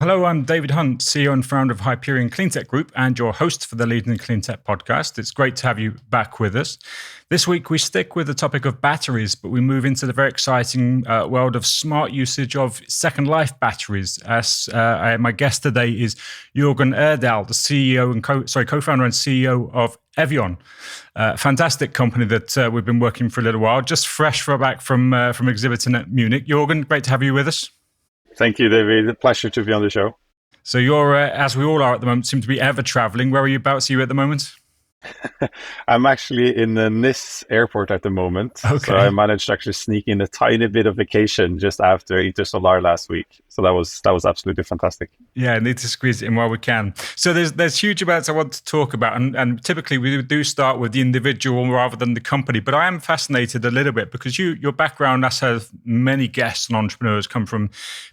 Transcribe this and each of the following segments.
Hello, I'm David Hunt, CEO and founder of Hyperion Cleantech Group and your host for the Leading Cleantech podcast. It's great to have you back with us. This week, we stick with the topic of batteries, but we move into the very exciting world of smart usage of second life batteries. As my guest today is Jorgon Erdal, the CEO and co-founder and CEO of Evyon, fantastic company that we've been working for a little while, just fresh back from exhibiting at Munich. Jorgon, great to have you with us. Thank you, David. A pleasure to be on the show. So you're, as we all are at the moment, seem to be ever traveling. Where are you about? Are you at the moment? I'm actually in the Nice airport at the moment. Okay. So I managed to actually sneak in a tiny bit of vacation just after Intersolar last week. So that was absolutely fantastic. Yeah, need to squeeze it in while we can. So there's huge amounts I want to talk about, and typically we do start with the individual rather than the company. But I am fascinated a little bit because your background, as have many guests and entrepreneurs, come from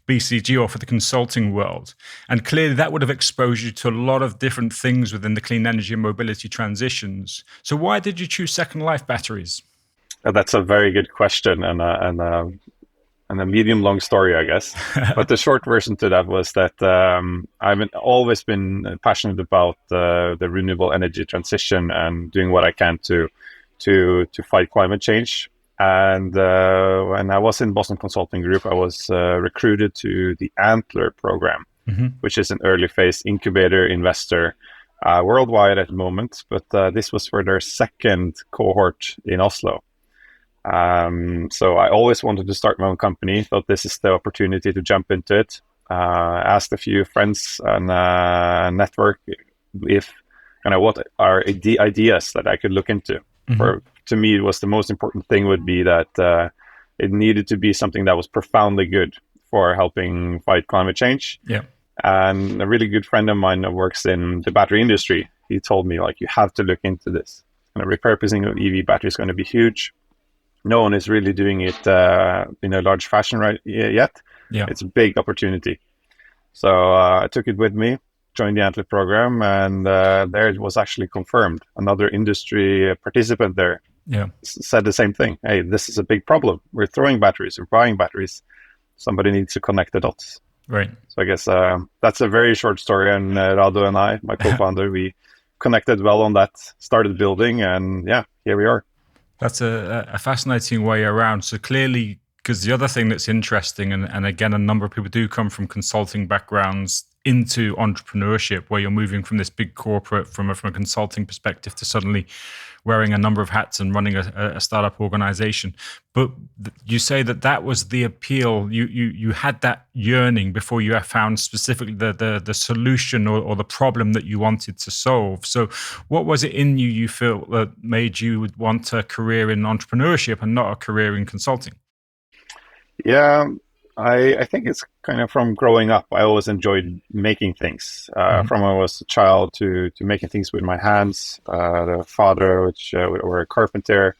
BCG or for the consulting world, and clearly that would have exposed you to a lot of different things within the clean energy and mobility transitions. So why did you choose second life batteries? That's a very good question, and a medium long story, I guess. But the short version to that was that I've always been passionate about the renewable energy transition and doing what I can to fight climate change. And when I was in Boston Consulting Group, I was recruited to the Antler program, which is an early phase incubator investor worldwide at the moment. But this was for their second cohort in Oslo. So I always wanted to start my own company, thought this is the opportunity to jump into it. Asked a few friends and network if what are the ideas that I could look into. To me, it was the most important thing would be that it needed to be something that was profoundly good for helping fight climate change. Yeah. And a really good friend of mine that works in the battery industry, he told me, you have to look into this. Repurposing of EV battery is going to be huge. No one is really doing it in a large fashion yet. Yeah. It's a big opportunity. So I took it with me, joined the Antler program, and there it was actually confirmed. Another industry participant there said the same thing. Hey, this is a big problem. We're throwing batteries, we're buying batteries. Somebody needs to connect the dots. Right. So I guess that's a very short story. And Rado and I, my co-founder, we connected well on that, started building, and here we are. That's a fascinating way around. So clearly, because the other thing that's interesting, and again, a number of people do come from consulting backgrounds into entrepreneurship, where you're moving from this big corporate, from a consulting perspective, to suddenly wearing a number of hats and running a startup organization. But you say that was the appeal. You had that yearning before you have found specifically the solution or the problem that you wanted to solve. So what was it in you feel that made you want a career in entrepreneurship and not a career in consulting? Yeah, I think it's kind of from growing up. I always enjoyed making things. From when I was a child to making things with my hands. The father, which were a carpenter.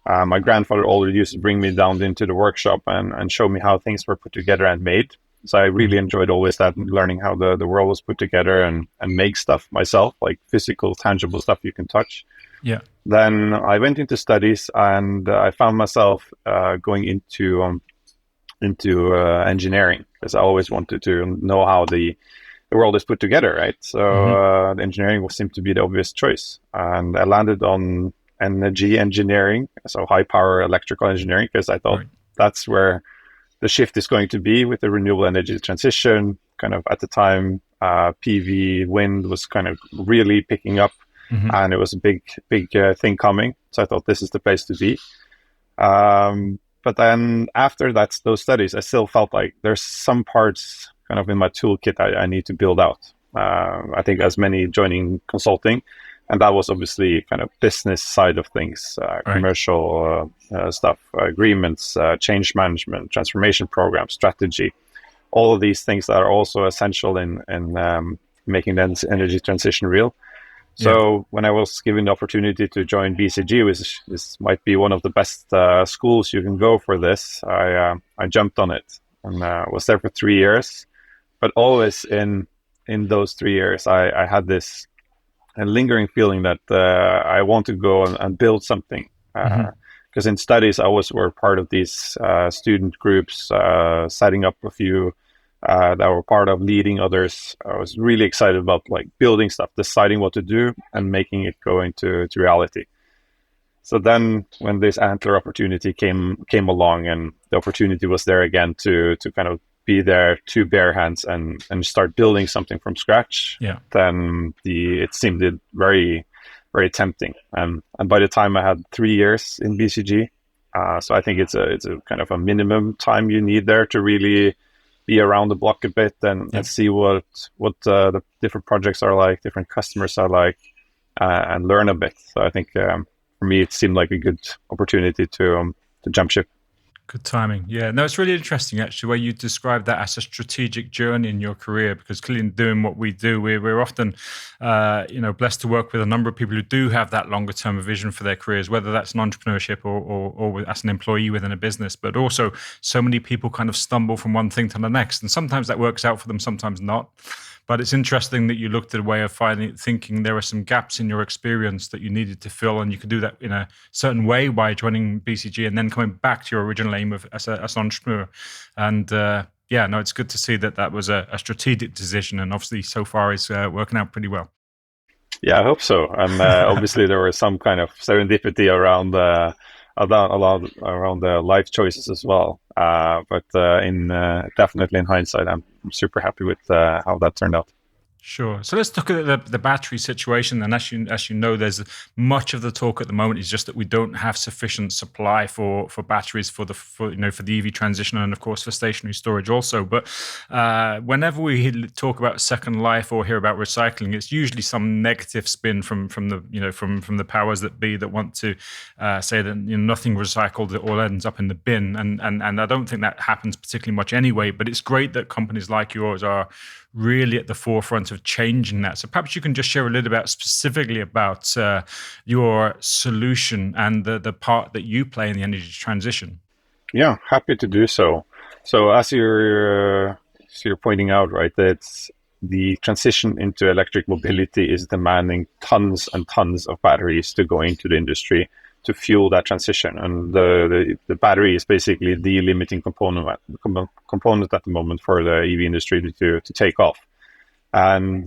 My grandfather always used to bring me down into the workshop and show me how things were put together and made. So I really enjoyed always that, learning how the world was put together and make stuff myself, like physical, tangible stuff you can touch. Yeah. Then I went into studies and I found myself going into engineering, because I always wanted to know how the world is put together, right? So the engineering seemed to be the obvious choice. And I landed on energy engineering, so high power electrical engineering, because I thought that's where the shift is going to be with the renewable energy transition. Kind of at the time, PV, wind was kind of really picking up, and it was a big thing coming. So I thought this is the place to be. But then after those studies, I still felt like there's some parts kind of in my toolkit I need to build out. I think as many joining consulting, and that was obviously kind of business side of things, commercial stuff, agreements, change management, transformation programs, strategy, all of these things that are also essential in making the energy transition real. So when I was given the opportunity to join BCG, which this might be one of the best schools you can go for this, I jumped on it and was there for 3 years. But always in those 3 years, I had this lingering feeling that I want to go and build something. Because in studies, I always were part of these student groups, setting up a few that were part of leading others. I was really excited about like building stuff, deciding what to do, and making it go into reality. So then, when this Antler opportunity came along, and the opportunity was there again to kind of be there, two bare hands, and start building something from scratch, then it seemed very, very tempting. And by the time I had 3 years in BCG, so I think it's a kind of a minimum time you need there to really be around the block a bit and see what the different projects are like, different customers are like, and learn a bit. So I think for me, it seemed like a good opportunity to jump ship. Good timing. Yeah, no, it's really interesting actually, where you describe that as a strategic journey in your career, because clearly doing what we do, we're often, blessed to work with a number of people who do have that longer term vision for their careers, whether that's an entrepreneurship or as an employee within a business. But also, so many people kind of stumble from one thing to the next, and sometimes that works out for them, sometimes not. But it's interesting that you looked at a way of thinking there were some gaps in your experience that you needed to fill, and you could do that in a certain way by joining BCG and then coming back to your original aim as an entrepreneur. And it's good to see that was a strategic decision, and obviously so far it's working out pretty well. Yeah, I hope so. And obviously there was some kind of serendipity around the life choices as well. But definitely in hindsight, I'm super happy with how that turned out. Sure. So let's look at the battery situation. And as you know, there's much of the talk at the moment is just that we don't have sufficient supply for batteries for the EV transition, and of course for stationary storage also. But whenever we talk about second life or hear about recycling, it's usually some negative spin from the powers that be that want to say that nothing recycled, it all ends up in the bin. And I don't think that happens particularly much anyway. But it's great that companies like yours are really at the forefront of changing that. So perhaps you can just share a little bit specifically about your solution and the part that you play in the energy transition. Yeah, happy to do so. So as you're pointing out, right, that the transition into electric mobility is demanding tons and tons of batteries to go into the industry to fuel that transition. And the battery is basically the limiting component at the moment for the EV industry to take off. And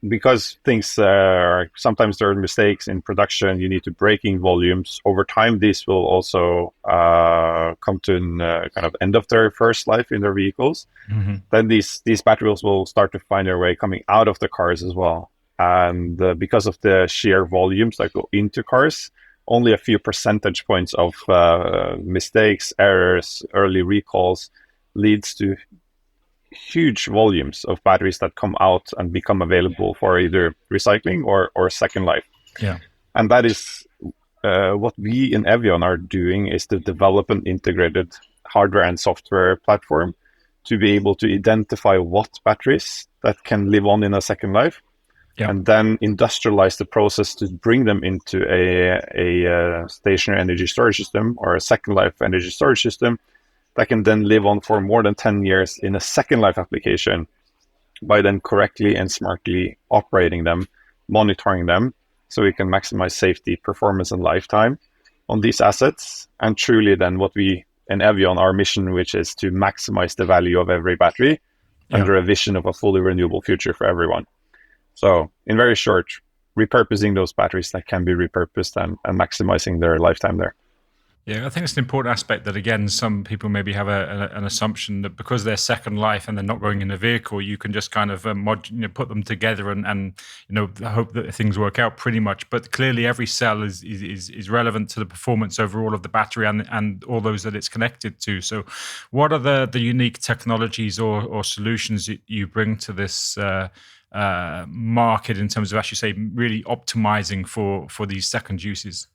because things sometimes there are mistakes in production, you need to break in volumes. Over time, these will also come to a kind of end of their first life in their vehicles. Mm-hmm. Then these batteries will start to find their way coming out of the cars as well. And because of the sheer volumes that go into cars, only a few percentage points of mistakes, errors, early recalls leads to huge volumes of batteries that come out and become available for either recycling or second life. Yeah. And that is what we in Evyon are doing, is to develop an integrated hardware and software platform to be able to identify what batteries that can live on in a second life. Yeah. And then industrialize the process to bring them into a stationary energy storage system or a second life energy storage system that can then live on for more than 10 years in a second life application by then correctly and smartly operating them, monitoring them, so we can maximize safety, performance, and lifetime on these assets. And truly then what we in Evyon, our mission, which is to maximize the value of every battery under a vision of a fully renewable future for everyone. So in very short, repurposing those batteries that can be repurposed and maximizing their lifetime there. Yeah, I think it's an important aspect that, again, some people maybe have an assumption that because they're second life and they're not going in a vehicle, you can just kind of put them together and hope that things work out pretty much. But clearly every cell is relevant to the performance overall of the battery and all those that it's connected to. So what are the unique technologies or solutions you bring to this market in terms of, as you say, really optimizing for these second uses?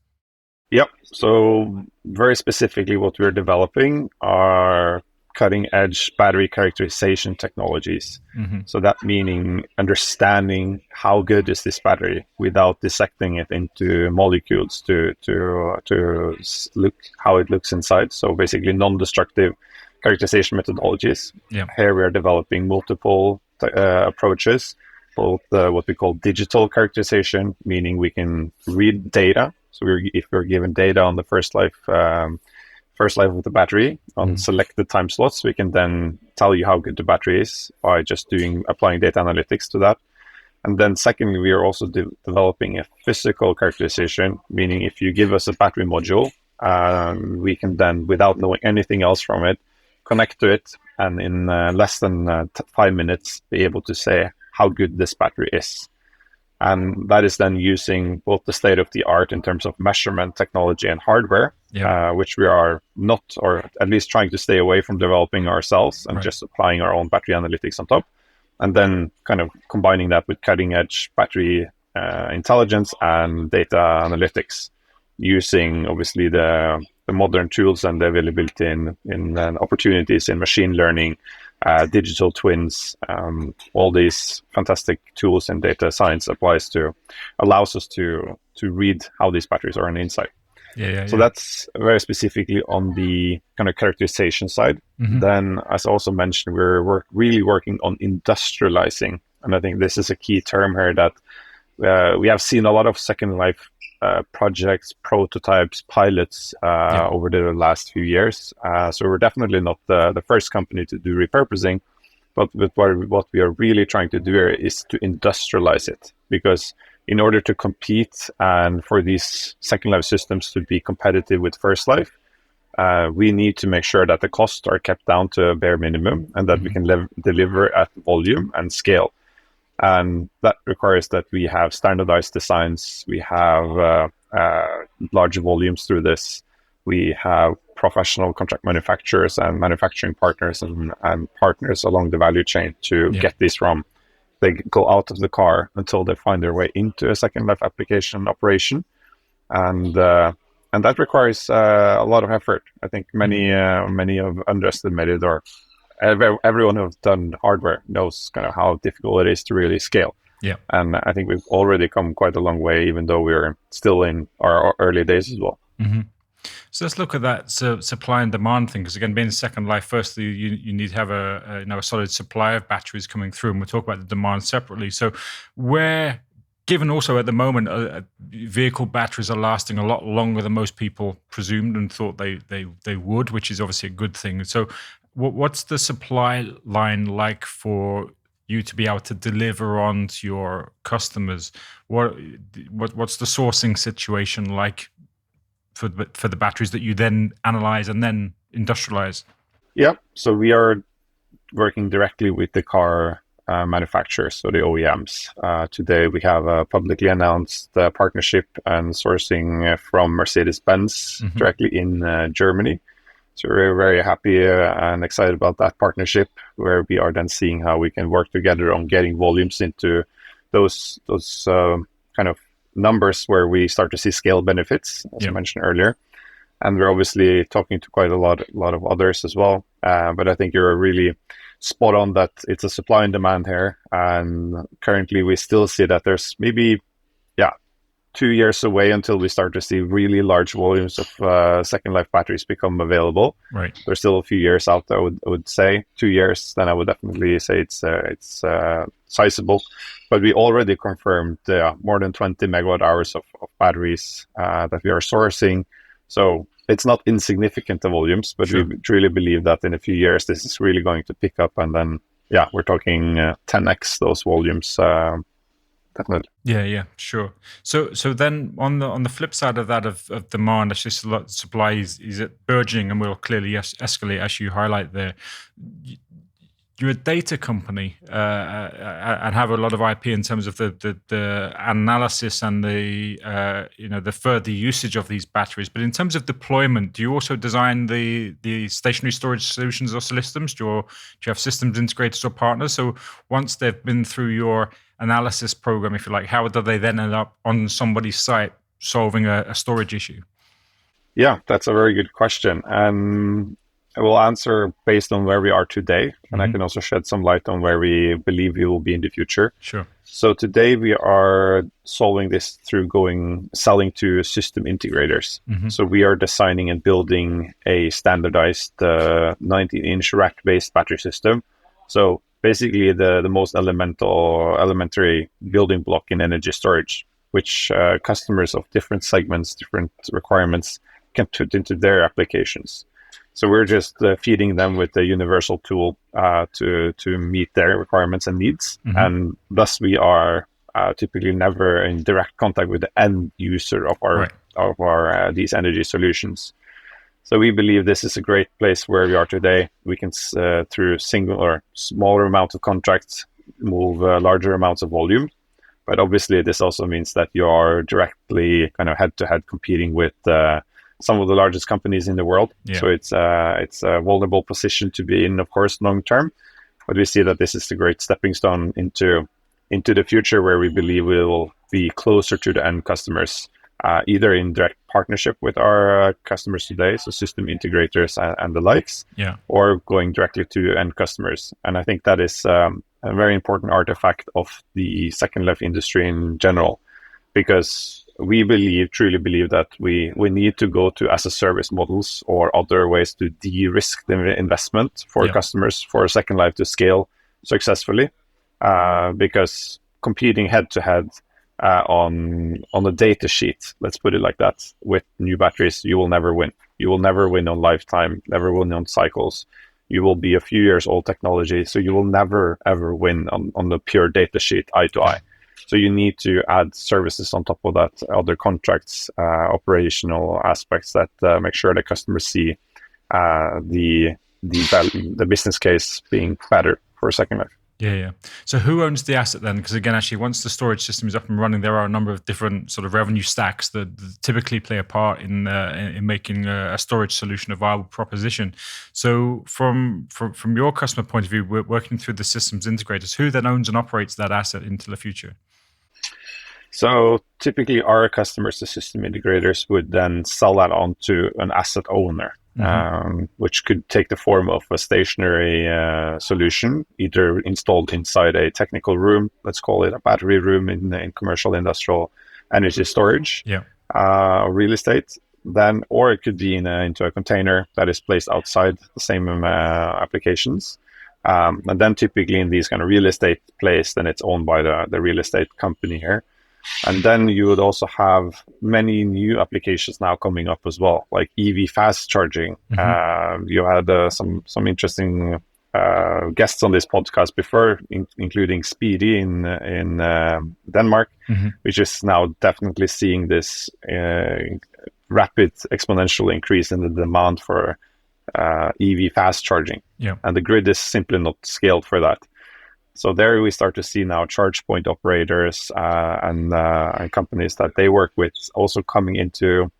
Yep. So very specifically what we're developing are cutting-edge battery characterization technologies. Mm-hmm. So that meaning understanding how good is this battery without dissecting it into molecules to look how it looks inside. So basically non-destructive characterization methodologies. Yeah. Here we are developing multiple approaches, both what we call digital characterization, meaning we can read data. So if we're given data on the first life first life of the battery on selected time slots. We can then tell you how good the battery is by just applying data analytics to that. And then secondly, we are also developing a physical characterization, meaning if you give us a battery module, we can then, without knowing anything else from it, connect to it, and in less than 5 minutes, be able to say how good this battery is. And that is then using both the state of the art in terms of measurement technology and hardware, which we are not, or at least trying to stay away from developing ourselves and just applying our own battery analytics on top. And then kind of combining that with cutting edge battery intelligence and data analytics, using obviously the modern tools and the availability in opportunities in machine learning, digital twins, all these fantastic tools and data science allows us to read how these batteries are on the inside. So that's very specifically on the kind of characterization side. Then, as I also mentioned, we're really working on industrializing. And I think this is a key term here that we have seen a lot of second life projects, prototypes, pilots over the last few years. So we're definitely not the first company to do repurposing, but what we are really trying to do here is to industrialize it, because in order to compete and for these second life systems to be competitive with first life, we need to make sure that the costs are kept down to a bare minimum and that we can deliver at volume and scale. And that requires that we have standardized designs, we have large volumes through this, we have professional contract manufacturers and manufacturing partners and partners along the value chain to get these from they go out of the car until they find their way into a second life application operation. And that requires a lot of effort. I think many have underestimated, or everyone who's done hardware knows kind of how difficult it is to really scale. And I think we've already come quite a long way, even though we're still in our early days as well. So let's look at that supply and demand thing, because again, being second life, firstly, you need to have a solid supply of batteries coming through, and we'll talk about the demand separately. So given also at the moment, vehicle batteries are lasting a lot longer than most people presumed and thought they would, which is obviously a good thing. So what's the supply line like for you to be able to deliver on to your customers? What's the sourcing situation like for the batteries that you then analyze and then industrialize? So we are working directly with the car manufacturers, so the OEMs. Today we have a publicly announced partnership and sourcing from Mercedes-Benz directly in Germany. So we're very happy and excited about that partnership, where we are then seeing how we can work together on getting volumes into those kind of numbers where we start to see scale benefits, as I mentioned earlier. And we're obviously talking to quite a lot of others as well. But I think you're really spot on that it's a supply and demand here. And currently we still see that there's maybe 2 years away until we start to see really large volumes of second life batteries become available. There's still a few years out there, I would say. 2 years, then I would definitely say it's sizable. But we already confirmed more than 20 megawatt hours of batteries that we are sourcing. So it's not insignificant, the volumes, but we truly believe that in a few years, this is really going to pick up. And then, we're talking 10x those volumes. Definitely. Yeah, sure. So then on the flip side of that of demand, actually supply is burgeoning and will clearly escalate, as you highlight there. You're a data company and have a lot of IP in terms of the analysis and the further usage of these batteries. But in terms of deployment, do you also design the stationary storage solutions or systems? Do you have systems integrators or partners? So once they've been through your analysis program, if you like, how do they then end up on somebody's site solving a storage issue? Yeah, that's a very good question. And I will answer based on where we are today, and I can also shed some light on where we believe we will be in the future. Sure. So today we are solving this through selling to system integrators. So we are designing and building a standardized 19-inch rack-based battery system. So basically the most elementary building block in energy storage, which customers of different segments, different requirements can put into their applications. So we're just feeding them with a universal tool to meet their requirements and needs. And thus we are typically never in direct contact with the end user of our these energy solutions. So we believe this is a great place where we are today. We can, through single or smaller amount of contracts, move larger amounts of volume. But obviously, this also means that you are directly kind of head-to-head competing with some of the largest companies in the world. Yeah. So it's a vulnerable position to be in, of course, long term. But we see that this is a great stepping stone into the future, where we believe we will be closer to the end customers. Either in direct partnership with our customers today, so system integrators and the likes, or going directly to end customers. And I think that is a very important artifact of the second life industry in general, because we truly believe that we need to go to as a service models or other ways to de-risk the investment for customers for second life to scale successfully, because competing head to head on a data sheet, let's put it like that, with new batteries, you will never win. You will never win on lifetime, never win on cycles. You will be a few years old technology, so you will never ever win on the pure data sheet eye to eye. So you need to add services on top of that, other contracts, operational aspects that make sure the customers see the business case being better for second life. Yeah. So who owns the asset then? Because again, actually, once the storage system is up and running, there are a number of different sort of revenue stacks that typically play a part in making a storage solution a viable proposition. So from your customer point of view, we're working through the systems integrators. Who then owns and operates that asset into the future? So typically our customers, the system integrators, would then sell that on to an asset owner. Which could take the form of a stationary solution, either installed inside a technical room, let's call it a battery room in commercial industrial energy storage, real estate, then, or it could be into a container that is placed outside the same applications. And then typically in these kind of real estate place, then it's owned by the real estate company here. And then you would also have many new applications now coming up as well, like EV fast charging. You had some interesting guests on this podcast before, including Speedy in Denmark, which is now definitely seeing this rapid exponential increase in the demand for EV fast charging. And the grid is simply not scaled for that. So there we start to see now charge point operators and companies that they work with also coming into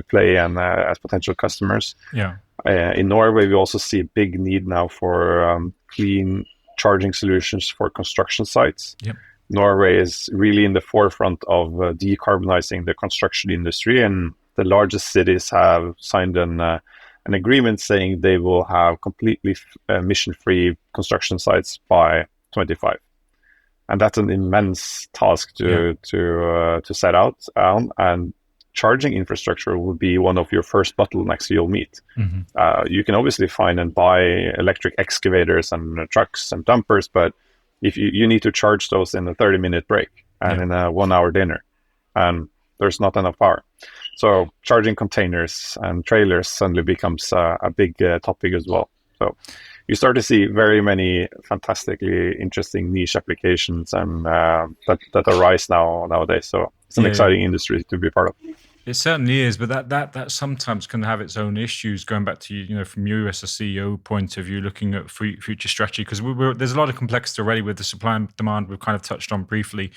play and as potential customers. In Norway, we also see a big need now for clean charging solutions for construction sites. Norway is really in the forefront of decarbonizing the construction industry, and the largest cities have signed an agreement saying they will have completely emission-free construction sites by 25, and that's an immense task to set out. And charging infrastructure will be one of your first bottlenecks you'll meet. You can obviously find and buy electric excavators and trucks and dumpers, but if you need to charge those in a 30-minute break and in a 1-hour dinner, and there's not enough power. So charging containers and trailers suddenly becomes a big topic as well. So you start to see very many fantastically interesting niche applications and that arise nowadays. So it's an exciting industry to be part of. It certainly is, but that sometimes can have its own issues. Going back to from you as a CEO point of view, looking at future strategy, because there's a lot of complexity already with the supply and demand. We've kind of touched on briefly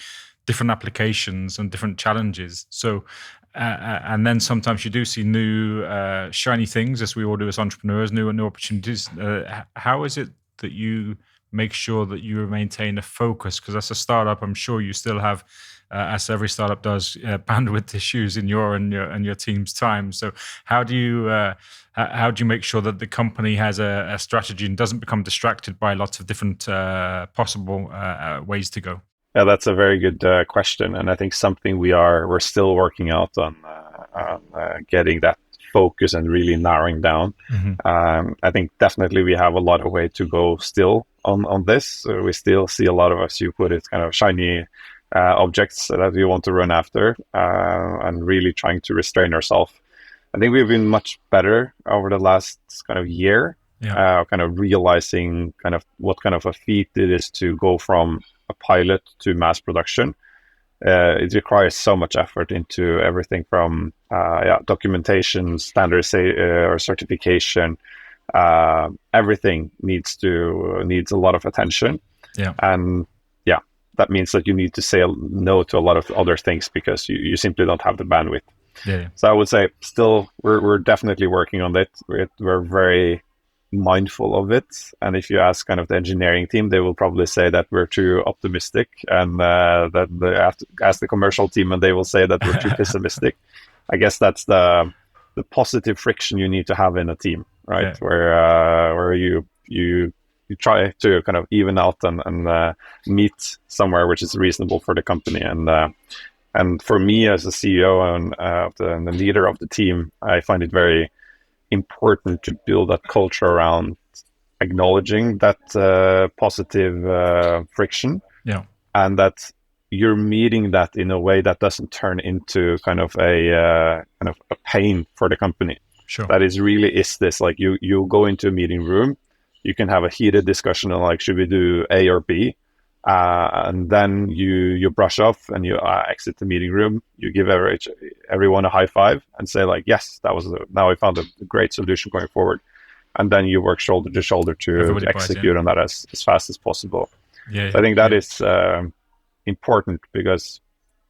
different applications and different challenges. So. And then sometimes you do see new shiny things, as we all do as entrepreneurs, new opportunities. How is it that you make sure that you maintain a focus? Because as a startup, I'm sure you still have, as every startup does, bandwidth issues in your and your team's time. So how do you make sure that the company has a strategy and doesn't become distracted by lots of different possible ways to go? Yeah, that's a very good question, and I think something we're still working out on getting that focus and really narrowing down. I think definitely we have a lot of way to go still on this. We still see a lot of, as you put it, kind of shiny objects that we want to run after, and really trying to restrain ourselves I think we've been much better over the last kind of year, kind of realizing kind of what kind of a feat it is to go from a pilot to mass production. It requires so much effort into everything from documentation, standardization, or certification. Everything needs a lot of attention. Yeah. And that means that you need to say no to a lot of other things because you simply don't have the bandwidth. Yeah. So I would say still we're definitely working on it. We're very mindful of it. And if you ask kind of the engineering team, they will probably say that we're too optimistic, and that they have to ask the commercial team and they will say that we're too pessimistic. I guess that's the positive friction you need to have in a team, right? Yeah. Where you try to kind of even out and meet somewhere which is reasonable for the company. And for me as a CEO and the leader of the team, I find it very important to build that culture around acknowledging that positive friction, and that you're meeting that in a way that doesn't turn into kind of a pain for the company. Sure. That is this like you go into a meeting room, you can have a heated discussion on like, should we do A or B? And then you brush off and you exit the meeting room. You give everyone a high five and say like, yes, now I found a great solution going forward. And then you work shoulder to shoulder to execute on that as fast as possible. So I think that is important, because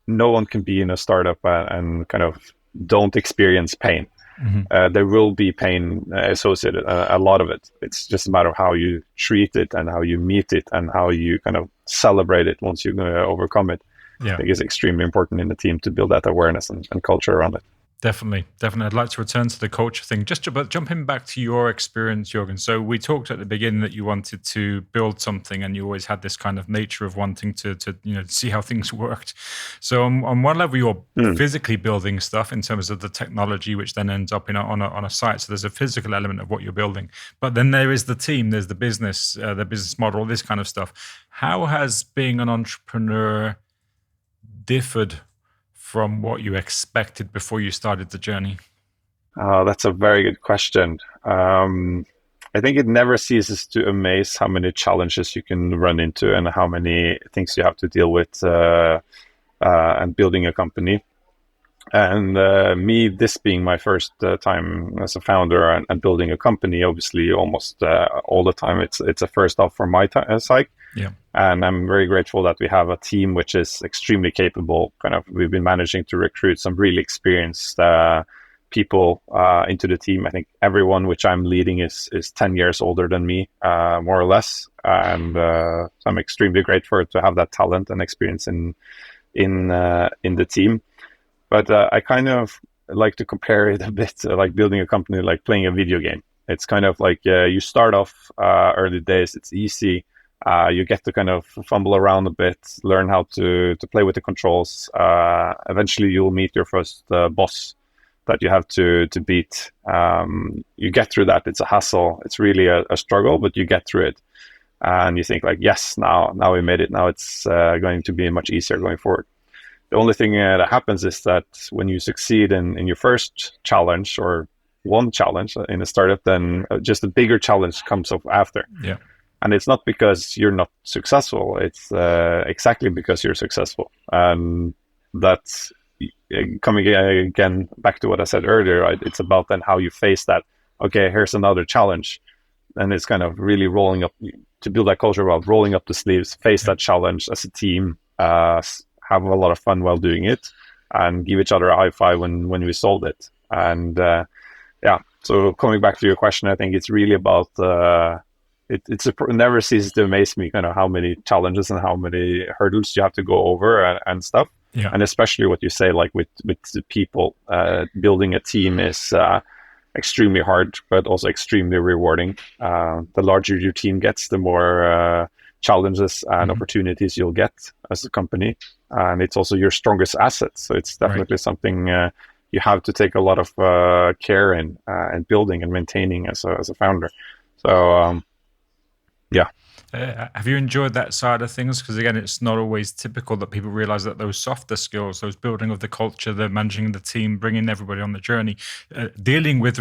no one can be in a startup and kind of don't experience pain. Mm-hmm. There will be pain associated, a lot of it. It's just a matter of how you treat it and how you meet it and how you kind of celebrate it once you overcome it. I think it's extremely important in the team to build that awareness and culture around it. Definitely. I'd like to return to the culture thing. But jumping back to your experience, Jørgen. So we talked at the beginning that you wanted to build something, and you always had this kind of nature of wanting to see how things worked. So on one level, you're physically building stuff in terms of the technology, which then ends up on a site. So there's a physical element of what you're building. But then there is the team, there's the business model, this kind of stuff. How has being an entrepreneur differed from what you expected before you started the journey? That's a very good question. I think it never ceases to amaze how many challenges you can run into and how many things you have to deal with and building a company. And this being my first time as a founder and building a company, obviously almost all the time it's a first off from my side. Yeah. And I'm very grateful that we have a team which is extremely capable. We've been managing to recruit some really experienced people into the team. I think everyone which I'm leading is 10 years older than me, more or less. And so I'm extremely grateful to have that talent and experience in the team. But I kind of like to compare it a bit like building a company, like playing a video game. It's kind of like you start off early days, it's easy. You get to kind of fumble around a bit, learn how to play with the controls. Eventually, you'll meet your first boss that you have to beat. You get through that. It's a hassle. It's really a struggle, but you get through it. And you think like, yes, now we made it. Now it's going to be much easier going forward. The only thing that happens is that when you succeed in your first challenge or one challenge in a startup, then just a bigger challenge comes up after. Yeah. And it's not because you're not successful. It's exactly because you're successful. And that's coming again back to what I said earlier, right? It's about then how you face that. Okay, here's another challenge. And it's kind of really rolling up, to build that culture about rolling up the sleeves, face that challenge as a team, have a lot of fun while doing it, and give each other a high five when we solved it. And so coming back to your question, I think it's really about it never ceases to amaze me kind of how many challenges and how many hurdles you have to go over and stuff. Yeah. And especially what you say, like with the people, building a team is extremely hard, but also extremely rewarding. The larger your team gets, the more challenges and opportunities you'll get as a company. And it's also your strongest asset. So it's definitely something you have to take a lot of care in and building and maintaining as a founder. So, Have you enjoyed that side of things? Because again, it's not always typical that people realize that those softer skills, those building of the culture, the managing the team, bringing everybody on the journey, dealing with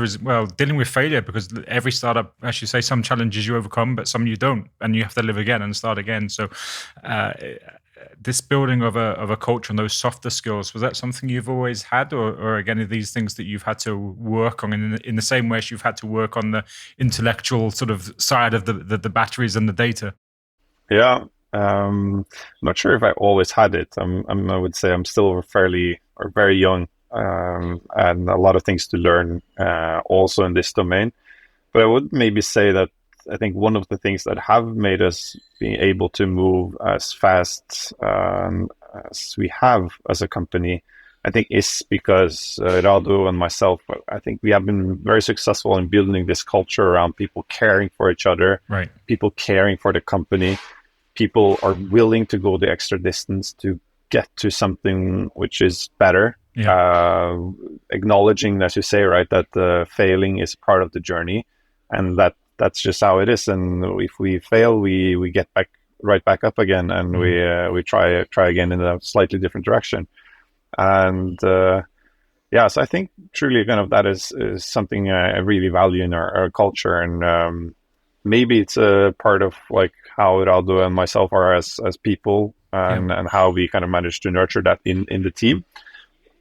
failure, because every startup, as you say, some challenges you overcome, but some you don't, and you have to live again and start again. So uh, this building of a culture and those softer skills, was that something you've always had, or again, are these things that you've had to work on in the same way as you've had to work on the intellectual sort of side of the batteries and the data? Yeah, I'm not sure if I always had it. I would say I'm still fairly or very young, and a lot of things to learn also in this domain. But I would maybe say that I think one of the things that have made us be able to move as fast as we have as a company, I think, is because Rado and myself, I think we have been very successful in building this culture around people caring for each other, Right. people caring for the company. People are willing to go the extra distance to get to something which is better. Yeah. Acknowledging, as you say, right, that failing is part of the journey, and that's just how it is. And if we fail, we get right back up again, and we try again in a slightly different direction. And yeah, so I think truly kind of that is something I really value in our culture, and maybe it's a part of like how Rado and myself are as people, and how we kind of manage to nurture that in the team.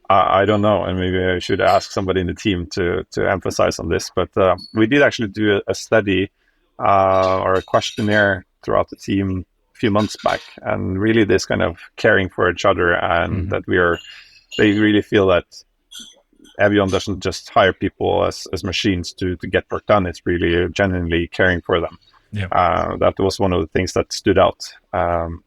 I don't know, and maybe I should ask somebody in the team to emphasize on this. But we did actually do a study or a questionnaire throughout the team a few months back, and really this kind of caring for each other, and that they really feel that Evyon doesn't just hire people as machines to get work done. It's really genuinely caring for them. Yeah. That was one of the things that stood out.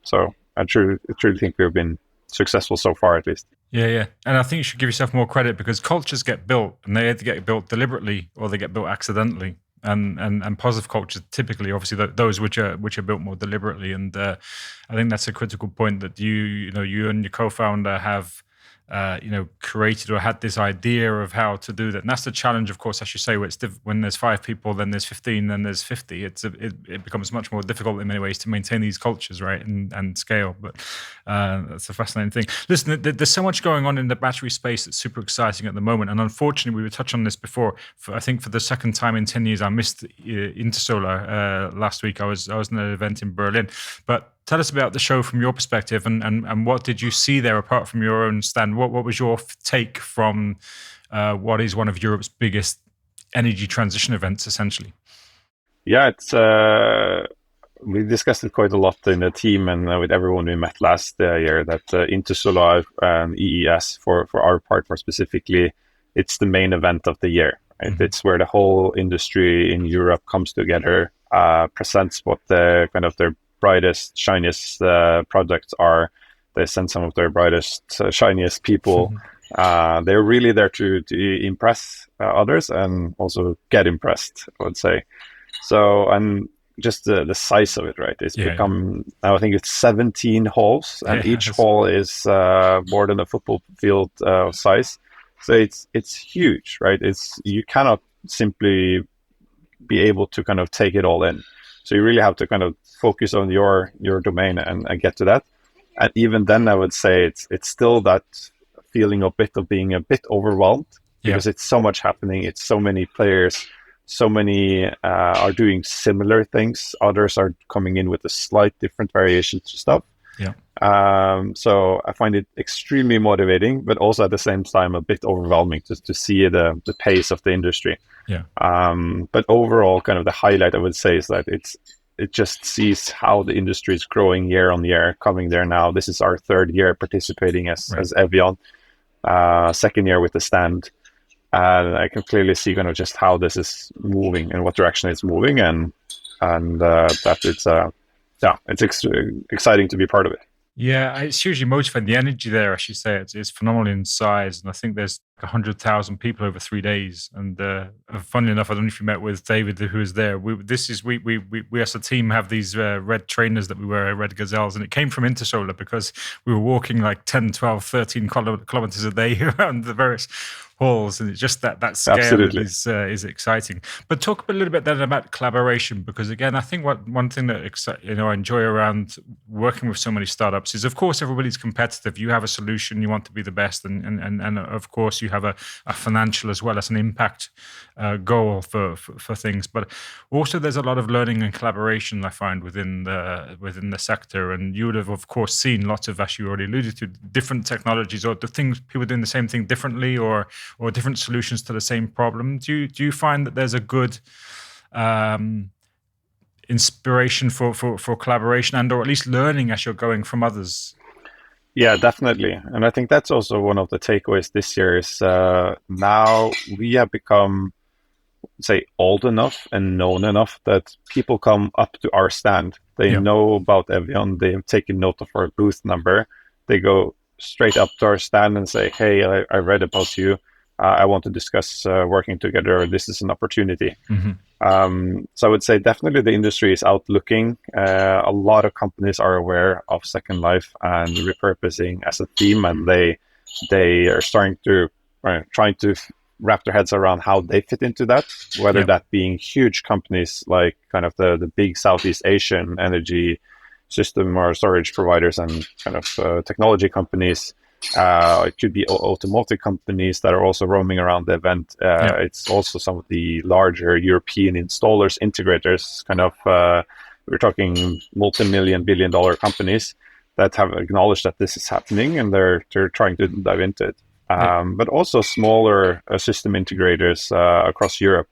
So I truly think we've been successful so far, at least. Yeah. And I think you should give yourself more credit, because cultures get built, and they either get built deliberately or they get built accidentally. And positive cultures typically, obviously, those which are built more deliberately. And I think that's a critical point, that you and your co-founder have created or had this idea of how to do that. And that's the challenge, of course, as you say, where it's when there's 5 people, then there's 15, then there's 50. It becomes much more difficult in many ways to maintain these cultures, right, and scale. But that's a fascinating thing. Listen, there's so much going on in the battery space that's super exciting at the moment. And unfortunately, we were touching on this before. I think for the second time in 10 years, I missed Intersolar last week. I was in an event in Berlin. But tell us about the show from your perspective, and what did you see there apart from your own stand? What was your take from what is one of Europe's biggest energy transition events, essentially? Yeah, it's we discussed it quite a lot in the team and with everyone we met last year, that Intersolar and EES, for our part more specifically, it's the main event of the year. Right? It's where the whole industry in Europe comes together, presents what the kind of their brightest, shiniest products are. They send some of their brightest, shiniest people. They're really there to impress others and also get impressed, I would say. So, and just the size of it, right? It's become, I think it's 17 halls, and each hall is more than a football field size. So it's huge, right? You cannot simply be able to kind of take it all in. So you really have to kind of focus on your domain and get to that. And even then, I would say it's still that feeling of being a bit overwhelmed, because it's so much happening. It's so many players. So many are doing similar things. Others are coming in with a slight different variations to stuff. So I find it extremely motivating, but also at the same time a bit overwhelming to see the pace of the industry. But overall, kind of the highlight I would say is that it just sees how the industry is growing year on year, coming there now. This is our 3rd year participating as Evyon, 2nd year with the stand. And I can clearly see kind of just how this is moving and what direction it's moving, and that it's exciting to be part of it. Yeah, it's hugely motivating. The energy there, as you say, it's phenomenal in size. And I think there's 100,000 people over 3 days. And funnily enough, I don't know if you met with David, who was there. We as a team have these red trainers that we wear, red gazelles. And it came from Intersolar, because we were walking like 10, 12, 13 kilometers a day around the various halls, and it's just that scale Absolutely. is exciting. But talk a little bit then about collaboration, because again, I think one thing that I enjoy around working with so many startups is, of course, everybody's competitive. You have a solution, you want to be the best, and of course, you have a financial as well as an impact goal for things. But also, there's a lot of learning and collaboration I find within the sector, and you would have, of course, seen lots of, as you already alluded to, different technologies or the things people doing the same thing differently, or different solutions to the same problem. Do you find that there's a good inspiration for collaboration and or at least learning as you're going from others? Yeah, definitely. And I think that's also one of the takeaways this year is now we have become, say, old enough and known enough that people come up to our stand. They know about Evyon. They have taken note of our booth number. They go straight up to our stand and say, hey, I read about you. I want to discuss working together. This is an opportunity. So I would say definitely the industry is out looking. A lot of companies are aware of Second Life and repurposing as a theme, and they are starting to trying to wrap their heads around how they fit into that, whether that being huge companies like kind of the big Southeast Asian energy system or storage providers and kind of technology companies. It could be automotive companies that are also roaming around the event. It's also some of the larger European installers, integrators, kind of, we're talking multi-million, billion-dollar companies that have acknowledged that this is happening, and they're trying to dive into it. But also smaller system integrators across Europe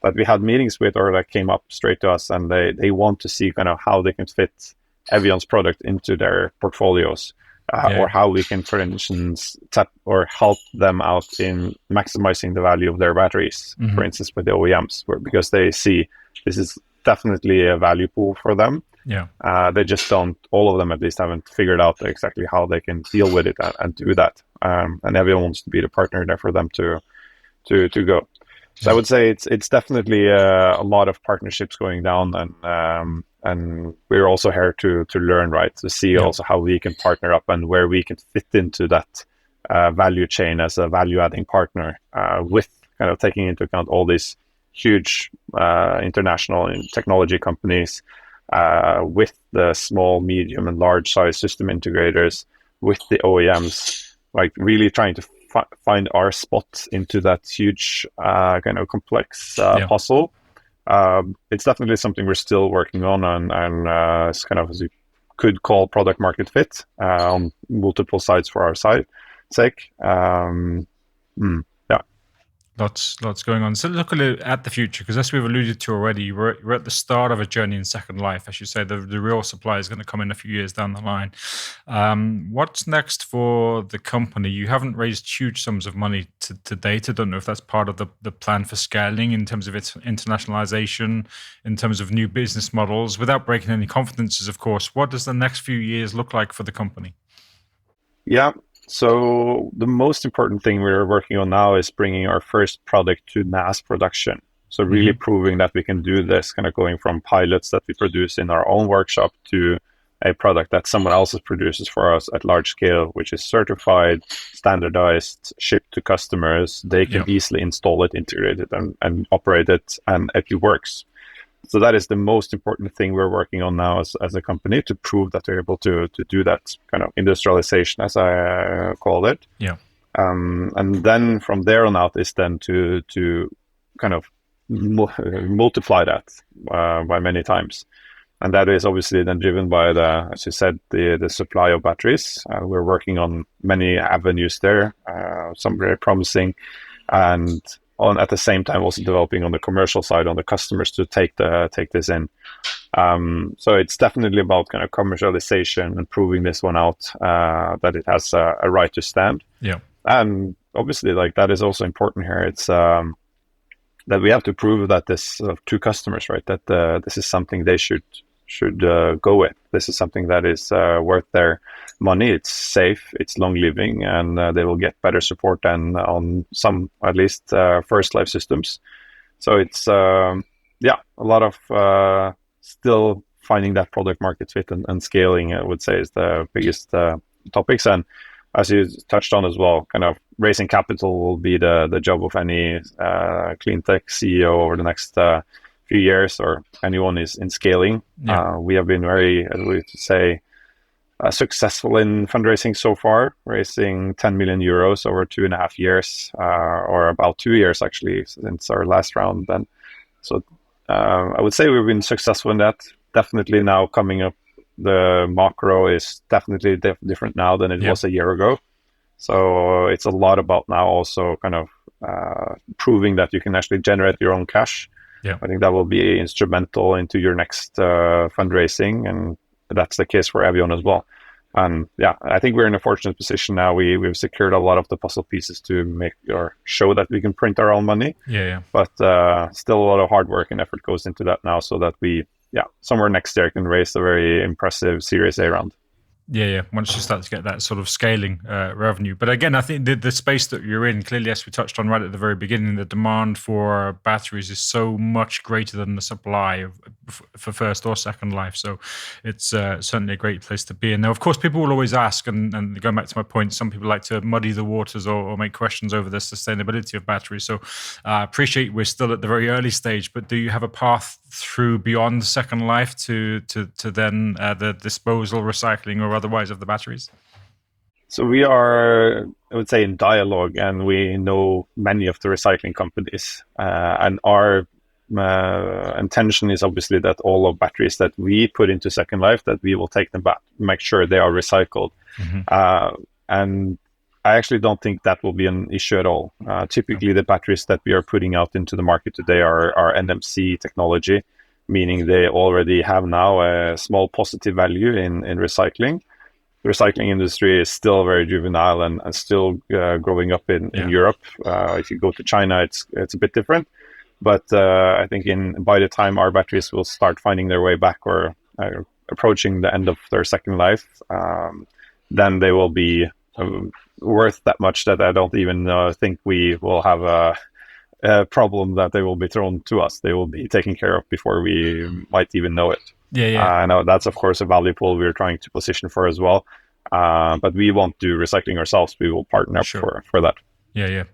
that we had meetings with or that came up straight to us, and they want to see kind of how they can fit Evyon's product into their portfolios. Or how we can, for instance, tap or help them out in maximizing the value of their batteries, for instance, with the OEMs, because they see this is definitely a value pool for them. They just don't, all of them at least haven't figured out exactly how they can deal with it and do that. And everyone wants to be the partner there for them to go. So I would say it's definitely a lot of partnerships going down, and we're also here to learn, right? To see also how we can partner up and where we can fit into that value chain as a value-adding partner, with kind of taking into account all these huge international technology companies, with the small, medium, and large-size system integrators, with the OEMs, like really trying to find our spot into that huge kind of complex puzzle. It's definitely something we're still working on, and it's kind of, as you could call, product market fit on multiple sides for our sake. Lots going on. So look a little at the future, because as we've alluded to already, we're at the start of a journey in Second Life. As you say, the real supply is going to come in a few years down the line. What's next for the company? You haven't raised huge sums of money to date. I don't know if that's part of the plan for scaling in terms of its internationalization, in terms of new business models, without breaking any confidences, of course. What does the next few years look like for the company? Yeah. So the most important thing we're working on now is bringing our first product to mass production. So really proving that we can do this, kind of going from pilots that we produce in our own workshop to a product that someone else produces for us at large scale, which is certified, standardized, shipped to customers. They can easily install it, integrate it, and operate it, and it works. So that is the most important thing we're working on now as a company, to prove that we're able to do that kind of industrialization, as I call it. And then from there on out is then to kind of multiply that by many times. And that is obviously then driven by as you said, the supply of batteries. We're working on many avenues there, some very promising, and at the same time also developing on the commercial side on the customers to take this in. So it's definitely about kind of commercialization and proving this one out, that it has a right to stand. And obviously, like, that is also important here. It's that we have to prove that this to customers, right? That this is something they should go with. This is something that is worth their money. It's safe, it's long living, and they will get better support than on some, at least, first life systems. So it's a lot of still finding that product market fit and scaling, I would say, is the biggest topics. And as you touched on as well, kind of raising capital will be the job of any Cleantech CEO over the next few years, or anyone is in scaling. We have been very, as we say, successful in fundraising so far, raising 10 million euros over 2.5 years, or about 2 years actually, since our last round. And so I would say we've been successful in that. Definitely now coming up, the macro is definitely different now than it was a year ago. So it's a lot about now also kind of proving that you can actually generate your own cash. I think that will be instrumental into your next fundraising, and that's the case for Evyon as well. And I think we're in a fortunate position now. We've secured a lot of the puzzle pieces to make or show that we can print our own money. But still a lot of hard work and effort goes into that now, so that we somewhere next year can raise a very impressive Series A round. Once you start to get that sort of scaling revenue. But again, I think the space that you're in, clearly, as we touched on right at the very beginning, the demand for batteries is so much greater than the supply for first or second life. So it's certainly a great place to be. And now, of course, people will always ask, and going back to my point, some people like to muddy the waters or make questions over the sustainability of batteries. So I appreciate we're still at the very early stage, but do you have a path through beyond second life to then the disposal, recycling, or otherwise of the batteries? So we are, I would say, in dialogue, and we know many of the recycling companies. And our intention is obviously that all of batteries that we put into second life, that we will take them back, make sure they are recycled. And I actually don't think that will be an issue at all. Typically, the batteries that we are putting out into the market today are NMC technology, meaning they already have now a small positive value in recycling. The recycling industry is still very juvenile and still growing up in Europe. If you go to China, it's a bit different. But I think by the time our batteries will start finding their way back or approaching the end of their second life, then they will be worth that much that I don't even think we will have a problem that they will be thrown to us. They will be taken care of before we might even know it. I know that's, of course, a value pool we're trying to position for as well. But we won't do recycling ourselves. We will partner up for that.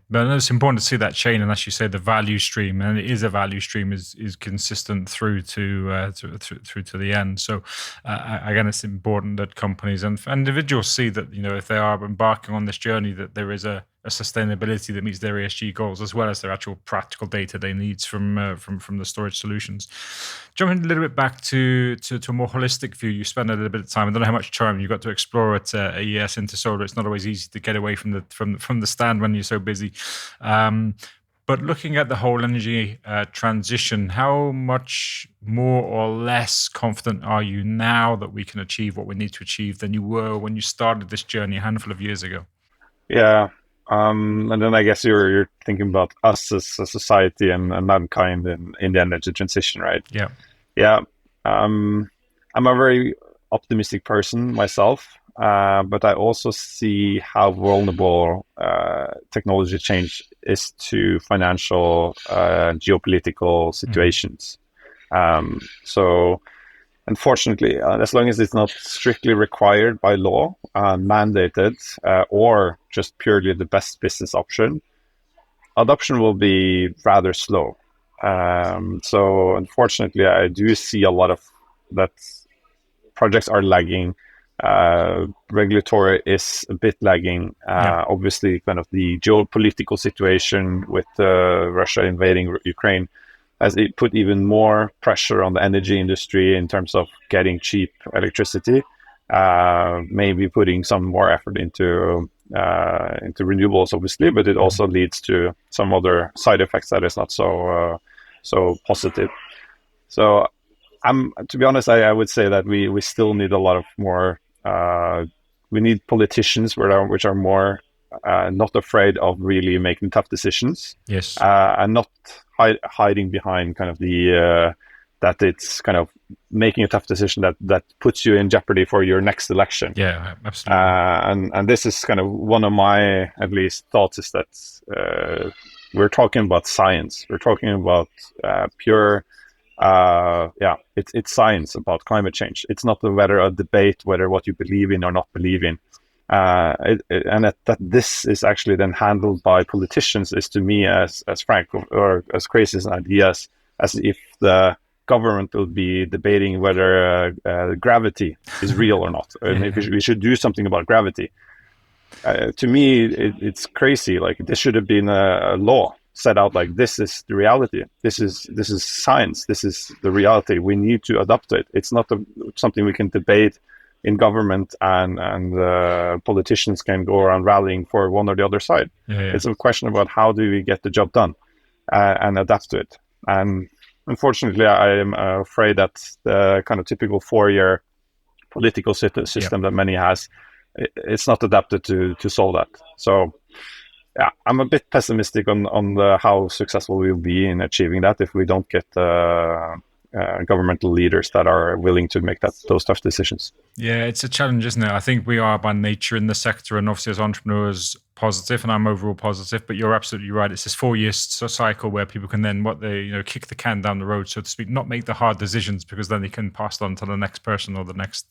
But it's important to see that chain, and as you say, the value stream, and it is a value stream, is consistent through to the end. So again, it's important that companies and individuals see that, if they are embarking on this journey, that there is a sustainability that meets their ESG goals, as well as their actual practical day-to-day needs from the storage solutions. Jumping a little bit back to a more holistic view, you spend a little bit of time. I don't know how much time you got to explore at AES Intersolar. It's not always easy to get away from the stand when you're so busy. But looking at the whole energy transition, how much more or less confident are you now that we can achieve what we need to achieve than you were when you started this journey a handful of years ago? And then I guess you're thinking about us as a society and mankind in the energy transition, right? I'm a very optimistic person myself, but I also see how vulnerable technology change is to financial, geopolitical situations. So unfortunately, as long as it's not strictly required by law, mandated, or just purely the best business option, adoption will be rather slow. So unfortunately, I do see a lot of that projects are lagging. Regulatory is a bit lagging. Obviously, kind of the geopolitical situation with Russia invading Ukraine has it put even more pressure on the energy industry in terms of getting cheap electricity. Maybe putting some more effort into renewables, obviously, but it also leads to some other side effects that is not so positive. So, to be honest, I would say that we still need a lot of more. We need politicians which are more not afraid of really making tough decisions. And not hiding behind kind of the that it's kind of making a tough decision that puts you in jeopardy for your next election. Absolutely. And this is kind of one of my, at least, thoughts is that we're talking about science. We're talking about pure, it's science about climate change. It's not a debate whether what you believe in or not believe in. And that this is actually then handled by politicians is to me as frank or as crazy as an idea as if the government will be debating whether gravity is real or not, and if we should do something about gravity. To me, it's crazy. Like, this should have been a law set out, like, this is the reality. This is science. This is the reality. We need to adapt it. It's not something we can debate in government and politicians can go around rallying for one or the other side. It's a question about how do we get the job done and adapt to it. And unfortunately, I am afraid that the kind of typical 4-year political system that many has, it's not adapted to solve that. So, yeah, I'm a bit pessimistic on how successful we'll be in achieving that if we don't get governmental leaders that are willing to make those tough decisions. Yeah, it's a challenge, isn't it? I think we are by nature in the sector, and obviously as entrepreneurs, positive, and I'm overall positive, but you're absolutely right. It's this 4-year cycle where people can then kick the can down the road, so to speak, not make the hard decisions, because then they can pass it on to the next person or the next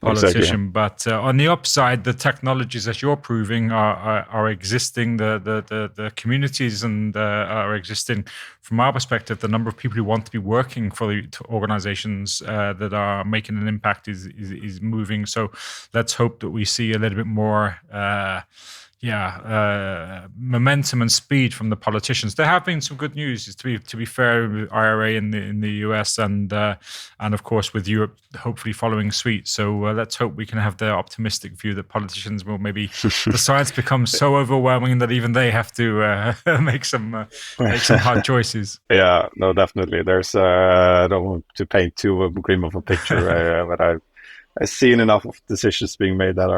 politician. Exactly. But on the upside, the technologies that you're proving are existing, the communities and are existing. From our perspective, the number of people who want to be working for the organizations that are making an impact is moving. So let's hope that we see a little bit more momentum and speed from the politicians. There have been some good news, to be fair, with IRA in the US and of course with Europe hopefully following suit. So let's hope we can have the optimistic view that politicians will maybe the science becomes so overwhelming that even they have to make some hard choices. Yeah, no, definitely. There's I don't want to paint too grim of a picture, but I've seen enough of decisions being made that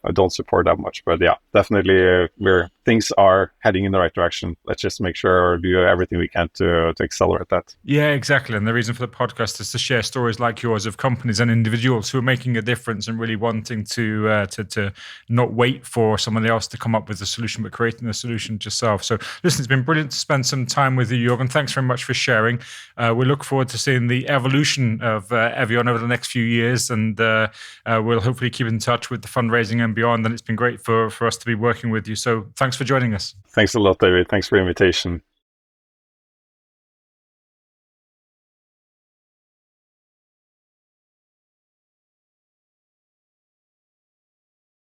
I don't support that much. But yeah, definitely where things are heading in the right direction. Let's just make sure or do everything we can to accelerate that. Yeah, exactly. And the reason for the podcast is to share stories like yours of companies and individuals who are making a difference and really wanting to not wait for someone else to come up with a solution, but creating a solution yourself. So listen, it's been brilliant to spend some time with you, Jorgen. Thanks very much for sharing. We look forward to seeing the evolution of Evyon over the next few years, and we'll hopefully keep in touch with the fundraising and beyond. And it's been great for us to be working with you. So thanks for joining us. Thanks a lot, David. Thanks for the invitation.